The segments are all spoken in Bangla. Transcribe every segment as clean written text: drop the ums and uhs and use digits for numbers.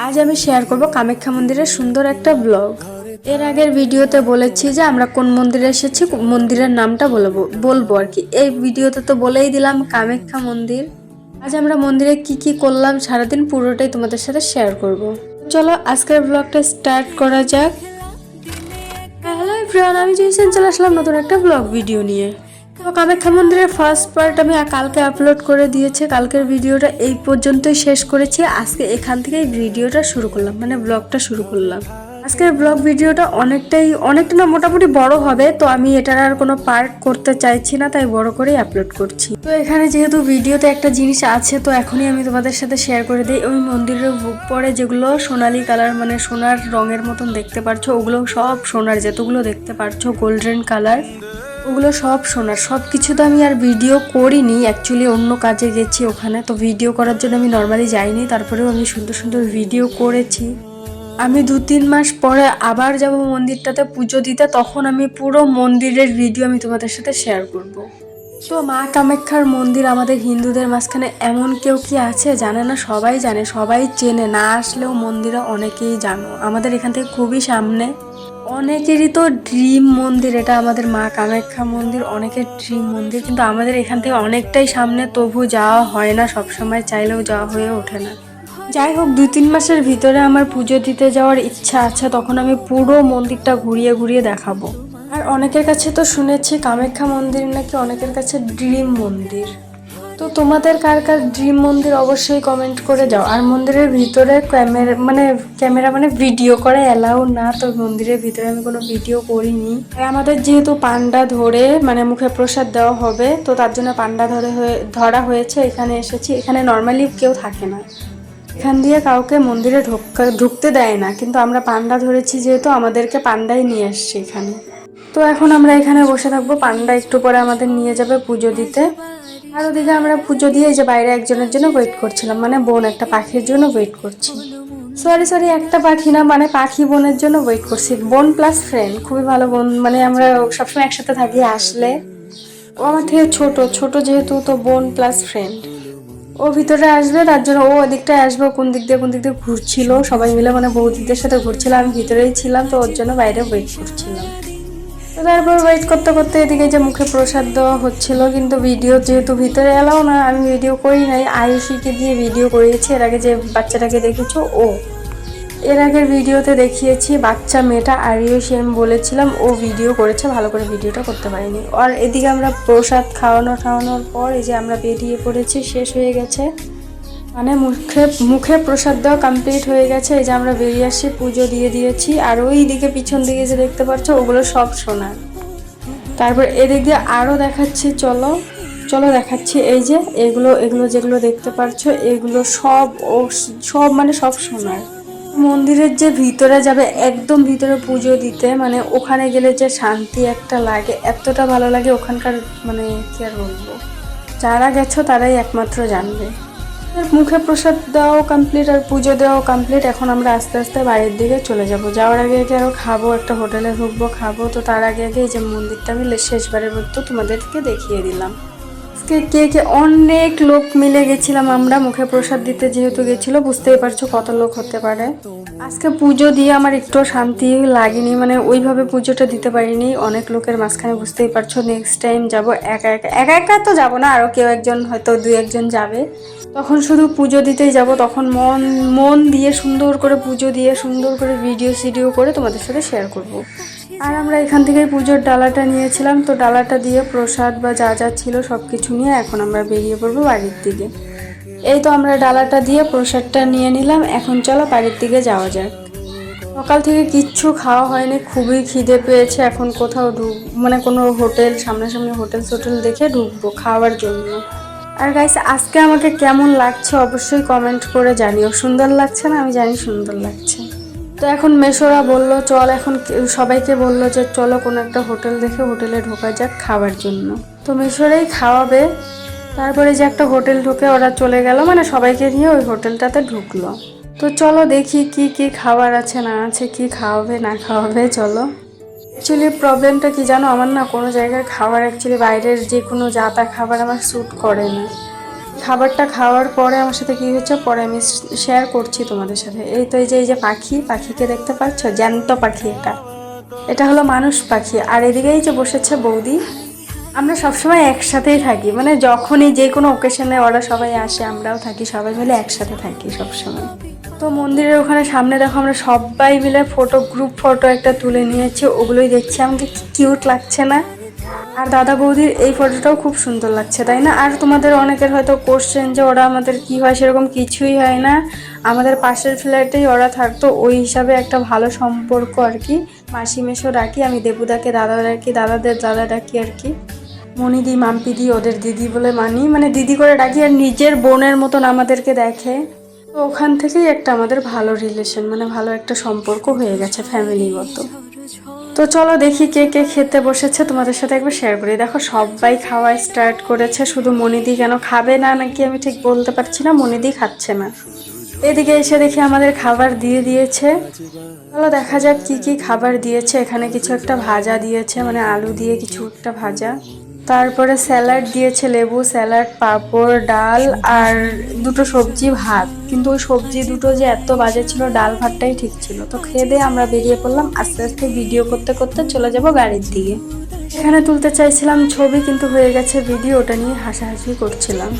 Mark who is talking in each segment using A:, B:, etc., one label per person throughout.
A: আজ আমি শেয়ার করব কামাখ্যা মন্দিরের সুন্দর একটা ব্লগ। এর আগের ভিডিওতে বলেছি যে আমরা কোন মন্দিরে এসেছি, মন্দিরের নামটা বলবো আর কি। এই ভিডিওতে তো বলেই দিলাম কামাখ্যা মন্দির। আজ আমরা মন্দিরে কি কি করলাম সারাদিন পুরোটাই তোমাদের সাথে শেয়ার করব। চলো আজকের ব্লগটা স্টার্ট করা যাক। হ্যালো এভরিওয়ান, আমি জয়সেন চলে আসলাম নতুন একটা ব্লগ ভিডিও নিয়ে। তো কামাখ্যা মন্দিরের ফার্স্ট পার্ট আমি কালকে আপলোড করে দিয়েছি। কালকের ভিডিওটা এই পর্যন্তই শেষ করেছি। আজকে এখান থেকেই ভিডিওটা শুরু করলাম, মানে ব্লগটা শুরু করলাম। আজকের ব্লগ ভিডিওটা অনেকটা না মোটামুটি বড় হবে, তো আমি এটার আর কোনো পার্ট করতে চাইছি না, তাই বড় করেই আপলোড করছি। তো এখানে যেহেতু ভিডিওতে একটা জিনিস আছে, তো এখনই আমি তোমাদের সাথে শেয়ার করে দিই। ওই মন্দিরের উপরে যেগুলো সোনালি কালার, মানে সোনার রঙের মতন দেখতে পাচ্ছ, ওগুলো সব সোনার। যতগুলো দেখতে পাচ্ছ গোল্ডেন কালার, ওগুলো সব সোনার। সব কিছু তো আমি আর ভিডিও করিনি, অ্যাকচুয়ালি অন্য কাজে গেছি ওখানে, তো ভিডিও করার জন্য আমি নর্মালি যাইনি। তারপরেও আমি সুন্দর সুন্দর ভিডিও করেছি। আমি 2-3 মাস পরে আবার যাব মন্দিরটাতে পুজো দিতে, তখন আমি পুরো মন্দিরের ভিডিও আমি তোমাদের সাথে শেয়ার করব। তো মা কামাখ্যার মন্দির আমাদের হিন্দুদের মাঝখানে এমন কেউ কি আছে জানে না? সবাই জানে, সবাই চেনে। না আসলেও মন্দিরে অনেকেই জানো। আমাদের এখান থেকে খুবই সামনে, অনেকেরই তো ড্রিম মন্দির এটা। আমাদের মা কামাখ্যা মন্দির অনেকের ড্রিম মন্দির, কিন্তু আমাদের এখান থেকে অনেকটাই সামনে, তবু যাওয়া হয় না। সবসময় চাইলেও যাওয়া হয়ে ওঠে না। যাই হোক, 2-3 মাসের ভিতরে আমার পুজো দিতে যাওয়ার ইচ্ছা আছে। তখন আমি পুরো মন্দিরটা ঘুরিয়ে ঘুরিয়ে দেখাবো। আর অনেকের কাছে তো শুনেছি কামাখ্যা মন্দির নাকি অনেকের কাছে ড্রিম মন্দির। তো তোমাদের কার কার ড্রিম মন্দির অবশ্যই কমেন্ট করে যাও। আর মন্দিরের ভিতরে ক্যামেরা মানে ভিডিও করা অ্যালাউ না, তো মন্দিরের ভিতরে আমি কোনো ভিডিও করিনি। আর আমাদের যেহেতু পান্ডা ধরে মানে মুখে প্রসাদ দেওয়া হবে, তো তার জন্য পান্ডা ধরা হয়েছে। এখানে এসেছি। এখানে নর্মালি কেউ থাকে না, এখান দিয়ে কাউকে মন্দিরে ঢুকতে দেয় না, কিন্তু আমরা পান্ডা ধরেছি যেহেতু আমাদেরকে পান্ডাই নিয়ে আসছে এখানে। তো এখন আমরা এখানে বসে থাকবো, পান্ডা একটু পরে আমাদের নিয়ে যাবে পুজো দিতে। আর ওদিকে আমরা পুজো দিয়ে যে বাইরে একজনের জন্য ওয়েট করছিলাম, মানে বোন একটা পাখির জন্য ওয়েট করছি। সরি একটা পাখি না, মানে পাখি বোনের জন্য ওয়েট করছি। বোন প্লাস ফ্রেন্ড, খুবই ভালো বোন, মানে আমরা সবসময় একসাথে থাকি। আসলে ও আমার থেকে ছোট যেহেতু, তো বোন প্লাস ফ্রেন্ড। ও ভিতরে আসবে, তার জন্য ও ওদিকটায় আসবে। কোন দিক দিয়ে ঘুরছিল সবাই মিলে, মানে বৌদিদের সাথে ঘুরছিল। আমি ভিতরেই ছিলাম, তো ওর জন্য বাইরে ওয়েট করছিলাম। তো তারপর ওয়েট করতে করতে এদিকে যে মুখে প্রসাদ দেওয়া হচ্ছিল, কিন্তু ভিডিও যেহেতু ভিতরে এলাও না, আমি ভিডিও করি নাই। আয়ুষীকে দিয়ে ভিডিও করিয়েছি। এর আগে যে বাচ্চাটাকে দেখেছো, এর আগের ভিডিওতে দেখিয়েছি বাচ্চা মেয়েটা আয়ুষী, আমি বলেছিলাম ও ভিডিও করেছে, ভালো করে ভিডিওটা করতে পারিনি। আর এদিকে আমরা প্রসাদ খাওয়ানোর পর এই যে আমরা বেরিয়ে পড়েছি, শেষ হয়ে গেছে, মানে মুখে প্রসাদ দেওয়া কমপ্লিট হয়ে গেছে। এই যে আমরা বেরিয়ে আসছি, পুজো দিয়ে দিয়েছি। আর ওই দিকে পিছন দিকে যে দেখতে পাচ্ছ, ওগুলো সব সোনার। তারপর এদিক দিয়ে আরও দেখাচ্ছি, চলো দেখাচ্ছি। এই যে এগুলো যেগুলো দেখতে পাচ্ছ, এগুলো সব মানে সব সোনার। মন্দিরের যে ভিতরে যাবে, একদম ভিতরে পুজো দিতে, মানে ওখানে গেলে যে শান্তি একটা লাগে, এতটা ভালো লাগে ওখানকার, মানে কি আর বলবো। যারা গেছো তারাই একমাত্র জানবে। মুখে প্রসাদ দেওয়াও কমপ্লিট আর পুজো দেওয়াও কমপ্লিট। এখন আমরা আস্তে আস্তে বাড়ির দিকে চলে যাব। যাওয়ার আগে আরও খাবো, একটা হোটেলে ঢুকবো, খাবো। তো তার আগে এই যে মন্দিরটা আমি শেষবারের মতো তোমাদেরকে দেখিয়ে দিলাম। কে অনেক লোক মিলে গেছিলাম আমরা মুখে প্রসাদ দিতে। যেহেতু গেছিলো, বুঝতেই পারছো কত লোক হতে পারে। আজকে পুজো দিয়ে আমার একটু শান্তি লাগেনি, মানে ওইভাবে পুজোটা দিতে পারিনি অনেক লোকের মাঝখানে, বুঝতেই পারছো। নেক্সট টাইম যাবো একা তো যাবো না, আরও কেউ একজন, হয়তো 2-1 যাবে। তখন শুধু পুজো দিতেই যাব। তখন মন দিয়ে সুন্দর করে পুজো দিয়ে, সুন্দর করে ভিডিও করে তোমাদের সাথে শেয়ার করব। আর আমরা এখান থেকেই পুজোর ডালাটা নিয়েছিলাম, তো ডালাটা দিয়ে প্রসাদ বা যা যা ছিল সব কিছু নিয়ে এখন আমরা বেরিয়ে পড়বো বাড়ির দিকে। এই তো আমরা ডালাটা দিয়ে প্রসাদটা নিয়ে নিলাম। এখন চলো বাড়ির দিকে যাওয়া যাক। সকাল থেকে কিচ্ছু খাওয়া হয়নি, খুবই খিদে পেয়েছে। এখন কোথাও মানে কোনো হোটেল, সামনাসামনি হোটেল দেখে ঢুকবো খাওয়ার জন্য। আর গাইস, আজকে আমাকে কেমন লাগছে অবশ্যই কমেন্ট করে জানিও। সুন্দর লাগছে না? আমি জানি সুন্দর লাগছে। তো এখন মেশোরা বললো চল, এখন সবাইকে বললো যে চলো কোনো একটা হোটেল দেখে হোটেলে ঢোকা যাক খাওয়ার জন্য। তো মেশোরাই খাওয়াবে। তারপরে যে একটা হোটেল ঢুকে ওরা চলে গেল, মানে সবাইকে নিয়ে ওই হোটেলটাতে ঢুকলো। তো চলো দেখি কি কি খাবার আছে না আছে, কি খাওয়াবে না খাওয়াবে, চলো। অ্যাকচুয়ালি প্রবলেমটা কি জানো, আমার না কোনো জায়গার খাবার, অ্যাকচুয়ালি বাইরের যে কোনো যা তা খাবার আমার স্যুট করে না। খাবারটা খাওয়ার পরে আমার সাথে কি হয়েছে পরে আমি শেয়ার করছি তোমাদের সাথে। এই তো এই যে পাখিকে দেখতে পাচ্ছ, জ্যান্ত পাখি এটা, এটা হলো মানুষ পাখি। আর এদিকেই যে বসেছে বৌদি। আমরা সবসময় একসাথেই থাকি, মানে যখনই যে কোনো ওকেশনে ওরা সবাই আসে আমরাও থাকি, সবাই মিলে একসাথে থাকি সবসময়। তো মন্দিরের ওখানে সামনে দেখো আমরা সবাই মিলে গ্রুপ ফটো একটা তুলে নিয়েছি, ওগুলোই দেখছি। আমাকে কি কিউট লাগছে না? আর দাদা বৌদির এই ফটোটাও খুব সুন্দর লাগছে, তাই না? আর তোমাদের অনেকের হয়তো কোশ্চেন যে ওরা আমাদের কি হয়, সেরকম কিছুই হয় না। আমাদের পাশের ফ্ল্যাটেই ওরা থাকতো, ওই হিসাবে একটা ভালো সম্পর্ক আর কি। মাসি মেশো ডাকি, আমি দেবুদাকে দাদা ডাকি, দাদাদের দাদা ডাকি আর কি। মনিদি মাম্পিদি ওদের দিদি বলে মানি, মানে দিদি করে ডাকি। আর নিজের বোনের মতন আমাদেরকে দেখে। তো ওখান থেকেই একটা আমাদের ভালো রিলেশন, মানে ভালো একটা সম্পর্ক হয়ে গেছে ফ্যামিলিগত। তো চলো দেখি কে কে খেতে বসেছে, তোমাদের সাথে একবার শেয়ার করি। দেখো সবাই খাওয়া স্টার্ট করেছে, শুধু মনিদি কেন খাবে না নাকি আমি ঠিক বলতে পারছি না, মনিদি খাচ্ছে না। এদিকে এসে দেখি আমাদের খাবার দিয়ে দিয়েছে। চলো দেখা যাক কি কি খাবার দিয়েছে। এখানে কিছু একটা ভাজা দিয়েছে, মানে আলু দিয়ে কিছু একটা ভাজা। তারপরে স্যালাড দিয়েছে, লেবু স্যালাড, পাঁপড়, ডাল আর দুটো সবজি, ভাত। কিন্তু ওই সবজি দুটো যে এত বাজে ছিল, ডাল ভাতটাই ঠিক ছিল। তো খেয়ে দিয়ে আমরা বেরিয়ে পড়লাম, আস্তে আস্তে ভিডিও করতে করতে চলে যাব গাড়ির দিকে। এখানে তুলতে চাইছিলাম ছবি, কিন্তু হয়ে গেছে ভিডিও, ওটা নিয়ে হাসাহাসি করছিলাম।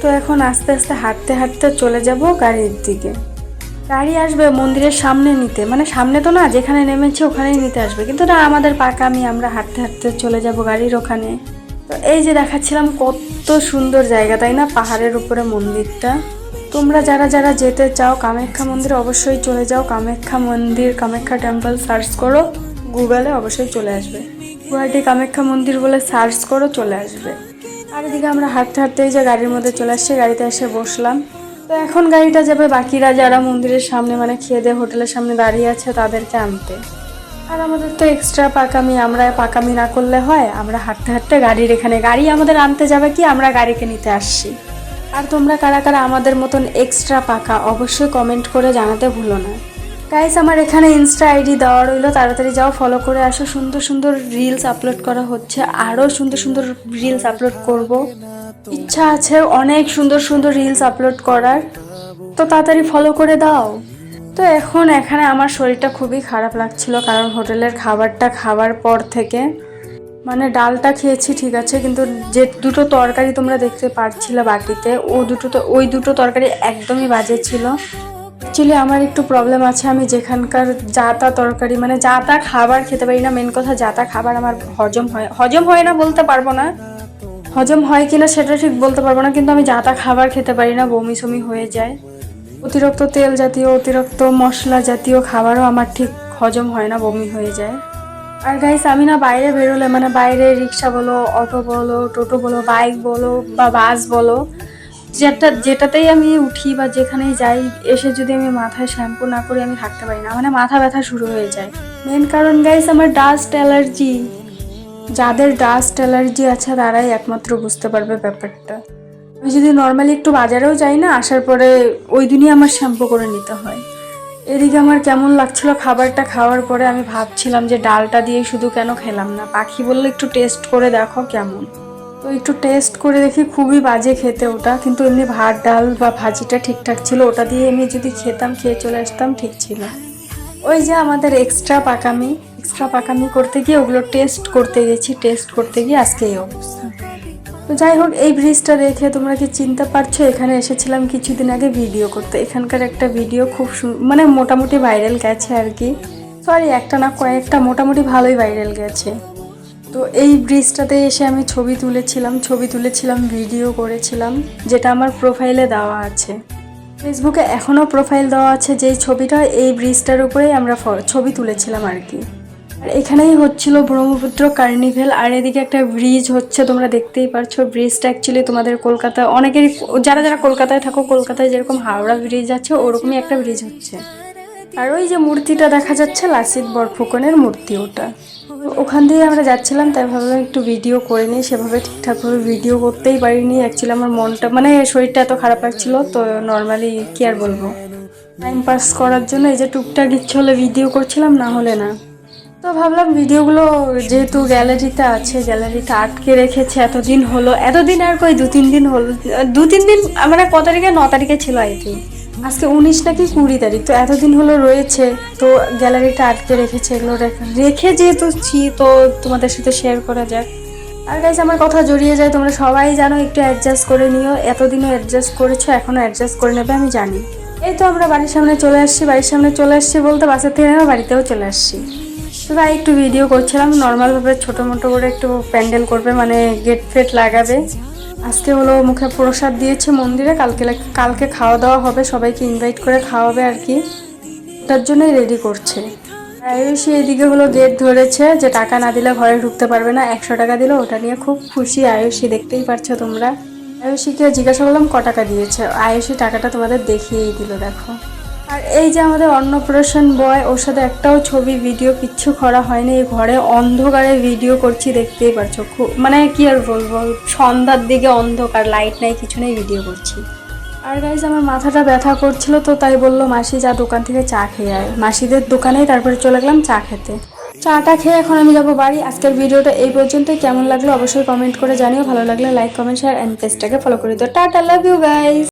A: তো এখন আস্তে আস্তে হাঁটতে হাঁটতে চলে যাব গাড়ির দিকে। গাড়ি আসবে মন্দিরের সামনে নিতে, মানে সামনে তো না, যেখানে নেমেছে ওখানেই নিতে আসবে, কিন্তু না আমাদের পাকামি, আমরা হাঁটতে হাঁটতে চলে যাব গাড়ির ওখানে। তো এই যে দেখাচ্ছিলাম কত সুন্দর জায়গা, তাই না? পাহাড়ের উপরে মন্দিরটা। তোমরা যারা যারা যেতে চাও কামাখ্যা মন্দিরে অবশ্যই চলে যাও। কামাখ্যা মন্দির, কামাখ্যা টেম্পল সার্চ করো গুগলে, অবশ্যই চলে আসবে। গুয়াহাটি কামাখ্যা মন্দির বলে সার্চ করো, চলে আসবে। আর এদিকে আমরা হাঁটতে হাঁটতে এই যে গাড়ির মধ্যে চলে আসছি, গাড়িতে এসে বসলাম। তো এখন গাড়িটা যাবে বাকিরা যারা মন্দিরের সামনে, মানে খেয়ে দিয়ে হোটেলের সামনে দাঁড়িয়ে আছে, তাদেরকে আনতে। আর আমাদের তো এক্সট্রা পাকামি, আমরা পাকামি না করলে হয়? আমরা হাঁটতে হাঁটতে গাড়ির এখানে, গাড়ি আমাদের আনতে যাবে কি, আমরা গাড়িকে নিতে আসছি। আর তোমরা কারা কারা আমাদের মতন এক্সট্রা পাকা অবশ্যই কমেন্ট করে জানাতে ভুলো না। গাইস আমার এখানে ইনস্টা আইডি দেওয়া রইলো, তাড়াতাড়ি যাও ফলো করে আসো। সুন্দর সুন্দর রিলস আপলোড করা হচ্ছে, আরও সুন্দর সুন্দর রিলস আপলোড করব। ইচ্ছা আছে অনেক সুন্দর সুন্দর রিলস আপলোড করার, তো তাড়াতাড়ি ফলো করে দাও। তো এখন এখানে আমার শরীরটা খুবই খারাপ লাগছিল, কারণ হোটেলের খাবারটা খাওয়ার পর থেকে, মানে ডালটা খেয়েছি ঠিক আছে, কিন্তু যে দুটো তরকারি তোমরা দেখতে পারছিলে বাটিতে, ওই দুটো তরকারি একদমই বাজে ছিল। অ্যাকচুয়ালি আমার একটু প্রবলেম আছে, আমি যেখানকার যা তা তরকারি, মানে যা তা খাবার খেতে পারি না। মেন কথা যা তা খাবার আমার হজম হয় না বলতে পারবো না, হজম হয় কিনা সেটা ঠিক বলতে পারবো না, কিন্তু আমি যা তা খাবার খেতে পারি না, বমি সমি হয়ে যায়। অতিরিক্ত তেল জাতীয়, অতিরিক্ত মশলা জাতীয় খাবারও আমার ঠিক হজম হয় না, বমি হয়ে যায়। আর গাইস আমি না বাইরে বেরোলে, মানে বাইরে রিক্সা বলো, অটো বলো, টোটো বলো, বাইক বলো বা বাস বলো, যেটাতেই আমি উঠি বা যেখানেই যাই, এসে যদি আমি মাথায় শ্যাম্পু না করি আমি থাকতে পারি না, মানে মাথা ব্যথা শুরু হয়ে যায়। মেন কারণ গাইস আমার ডাস্ট অ্যালার্জি। যাদের ডাস্ট অ্যালার্জি আছে তারাই একমাত্র বুঝতে পারবে ব্যাপারটা। আমি যদি নর্মালি একটু বাজারেও যাই না, আসার পরে ওই দিনই আমার শ্যাম্পু করে নিতে হয়। এদিকে আমার কেমন লাগছিল খাবারটা খাওয়ার পরে, আমি ভাবছিলাম যে ডালটা দিয়ে শুধু কেন খেলাম না। পাখি বললো একটু টেস্ট করে দেখো কেমন, তো একটু টেস্ট করে দেখি, খুবই বাজে খেতে ওটা, কিন্তু এমনি ভাত ডাল বা ভাজিটা ঠিকঠাক ছিল, ওটা দিয়ে আমি যদি খেতাম, খেয়ে চলে আসতাম, ঠিক ছিল। ওই যে আমাদের এক্সট্রা পাকামি করতে গিয়ে ওগুলো টেস্ট করতে গিয়ে আজকে এই অবস্থা। তো যাই হোক, এই ব্রিজটা দেখে তোমরা কি চিনতে পারছো? এখানে এসেছিলাম কিছুদিন আগে ভিডিও করতে। এখানকার একটা ভিডিও খুব মানে মোটামুটি ভাইরাল গেছে আর কি, সরি একটা না কয়েকটা, মোটামুটি ভালোই ভাইরাল গেছে। তো এই ব্রিজটাতে এসে আমি ছবি তুলেছিলাম, ভিডিও করেছিলাম, যেটা আমার প্রোফাইলে দেওয়া আছে। ফেসবুকে এখনও প্রোফাইল দেওয়া আছে যেই ছবিটা, এই ব্রিজটার উপরেই আমরা ছবি তুলেছিলাম আর কি। আর এখানেই হচ্ছিল ব্রহ্মপুত্র কার্নিভেল। আর এদিকে একটা ব্রিজ হচ্ছে, তোমরা দেখতেই পারছো। ব্রিজটা অ্যাকচুয়ালি তোমাদের কলকাতা অনেকেরই, যারা যারা কলকাতায় থাকো, কলকাতায় যেরকম হাওড়া ব্রিজ আছে ওরকমই একটা ব্রিজ হচ্ছে। আর ওই যে মূর্তিটা দেখা যাচ্ছে লাসিত বরফুকনের মূর্তি, ওটা। ওখান দিয়ে আমরা যাচ্ছিলাম, তাই ভাবলাম একটু ভিডিও করে নিই। সেভাবে ঠিকঠাকভাবে ভিডিও করতেই পারিনি, অ্যাকচুয়ালি আমার মনটা, মানে শরীরটা এত খারাপ লাগছিল, তো নর্মালি কি আর বলবো, টাইম পাস করার জন্য এই যে টুকটাক ইচ্ছে হলে ভিডিও করছিলাম, না হলে না। তো ভাবলাম ভিডিওগুলো যেহেতু গ্যালারিতে আছে, গ্যালারিতে আটকে রেখেছে এতদিন হলো, এতদিন আর কই 2-3 দিন হলো, 2-3 দিন মানে কত তারিখে, 9 তারিখে ছিল আই থিঙ্ক, আজকে 19 নাকি 20 তারিখ, তো এতদিন হলো রয়েছে, তো গ্যালারিটা আটকে রেখেছে, এগুলো রেখে যেহেতু তো তোমাদের সাথে শেয়ার করা যাক। আর গাইস আমার কথা জড়িয়ে যায়, তোমরা সবাই জানো, একটু অ্যাডজাস্ট করে নিও, এতদিনও অ্যাডজাস্ট করেছো, এখনও অ্যাডজাস্ট করে নেবে আমি জানি। এই তো আমরা বাড়ির সামনে চলে আসছি, বাড়ির সামনে চলে আসছি বলতে বাসার থেকে নেমে বাড়িতেও চলে আসছি। তো তাই একটু ভিডিও করছিলাম, নর্মালভাবে ছোটো মোটো করে একটু প্যান্ডেল করবে, মানে গেট ফেট লাগাবে। আজকে হলো মুখে প্রসাদ দিয়েছে মন্দিরে, কালকে খাওয়া দাওয়া হবে, সবাইকে ইনভাইট করে খাওয়াবে আর কি, তার জন্যই রেডি করছে। আয়ুষী এদিকে হলো গেট ধরেছে যে টাকা না দিলে ঘরে ঢুকতে পারবে না, 100 টাকা দিল, ওটা নিয়ে খুব খুশি আয়ুষী, দেখতেই পারছো তোমরা। আয়ুষীকে জিজ্ঞাসা করলাম ক টাকা দিয়েছে, আয়ুষী টাকাটা তোমাদের দেখিয়েই দিল, দেখো। আর এই যে আমাদের অন্নপ্রাশন বয়, ওর সাথে একটাও ছবি ভিডিও কিচ্ছু করা হয়নি, এই ঘরে অন্ধকারে ভিডিও করছি, দেখতেই পারছো, খুব মানে কি আর বলবো, সন্ধ্যার দিকে অন্ধকার, লাইট নাই কিছু নেই, ভিডিও করছি। আর গাইজ আমার মাথাটা ব্যথা করছিল, তো তাই বললো মাসি যা দোকান থেকে চা খেয়ে আয়, মাসিদের দোকানেই তারপরে চলে গেলাম চা খেতে। চাটা খেয়ে এখন আমি যাবো বাড়ি। আজকের ভিডিওটা এই পর্যন্তই, কেমন লাগলো অবশ্যই কমেন্ট করে জানিও, ভালো লাগলে লাইক কমেন্ট শেয়ার অ্যান্ড পেজটাকে ফলো করে দিও। Tata, love you guys.